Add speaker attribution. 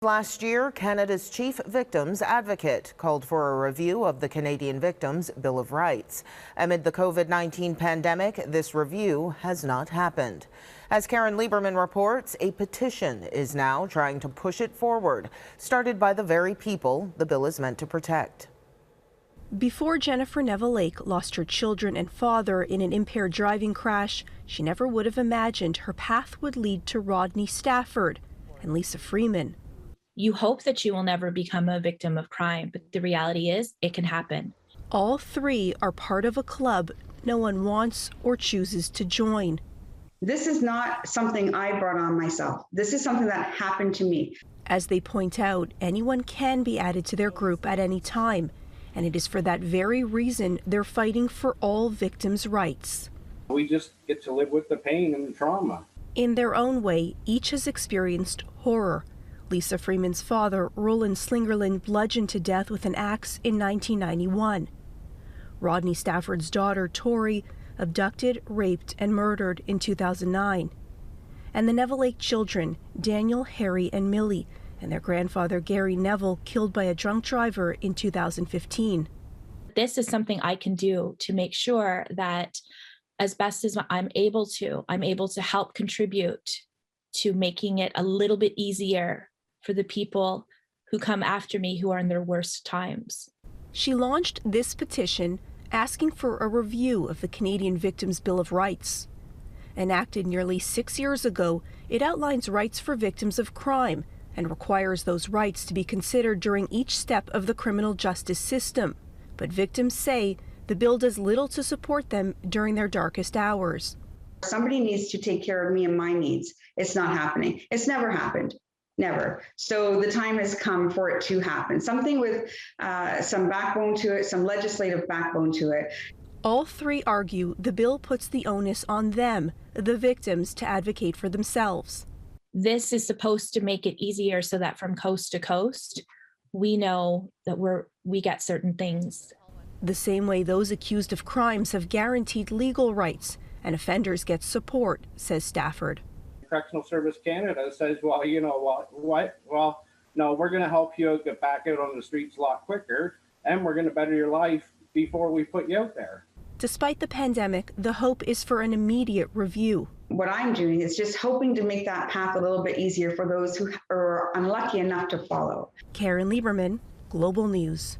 Speaker 1: Last year, Canada's chief victims advocate called for a review of the Canadian Victims' Bill of Rights. Amid the COVID-19 pandemic, this review has not happened. As Caryn Lieberman reports, a petition is now trying to push it forward, started by the very people the bill is meant to protect.
Speaker 2: Before Jennifer Neville-Lake lost her children and father in an impaired driving crash, she never would have imagined her path would lead to Rodney Stafford and Lisa Freeman.
Speaker 3: You hope that you will never become a victim of crime, but the reality is it can happen.
Speaker 2: All three are part of a club no one wants or chooses to join.
Speaker 4: This is not something I brought on myself. This is something that happened to me.
Speaker 2: As they point out, anyone can be added to their group at any time, and it is for that very reason they're fighting for all victims' rights.
Speaker 5: We just get to live with the pain and the trauma.
Speaker 2: In their own way, each has experienced horror. Lisa Freeman's father, Roland Slingerland, bludgeoned to death with an axe in 1991. Rodney Stafford's daughter, Tori, abducted, raped, and murdered in 2009. And the Neville-Lake children, Daniel, Harry, and Millie, and their grandfather, Gary Neville, killed by a drunk driver in 2015.
Speaker 3: This is something I can do to make sure that as best as I'm able to help contribute to making it a little bit easier for the people who come after me who are in their worst times.
Speaker 2: She launched this petition asking for a review of the Canadian Victims' Bill of Rights. Enacted nearly 6 years ago, it outlines rights for victims of crime and requires those rights to be considered during each step of the criminal justice system. But victims say the bill does little to support them during their darkest hours.
Speaker 4: Somebody needs to take care of me and my needs. It's not happening. It's never happened. Never. So the time has come for it to happen. Something with some backbone to it, some legislative backbone to it.
Speaker 2: All three argue the bill puts the onus on them, the victims, to advocate for themselves.
Speaker 3: This is supposed to make it easier so that from coast to coast, we know that we get certain things.
Speaker 2: The same way those accused of crimes have guaranteed legal rights and offenders get support, says Stafford.
Speaker 5: Correctional Service Canada says, well, you know what? Well, no, we're going to help you get back out on the streets a lot quicker, and we're going to better your life before we put you out there.
Speaker 2: Despite the pandemic, the hope is for an immediate review.
Speaker 4: What I'm doing is just hoping to make that path a little bit easier for those who are unlucky enough to follow.
Speaker 2: Caryn Lieberman, Global News.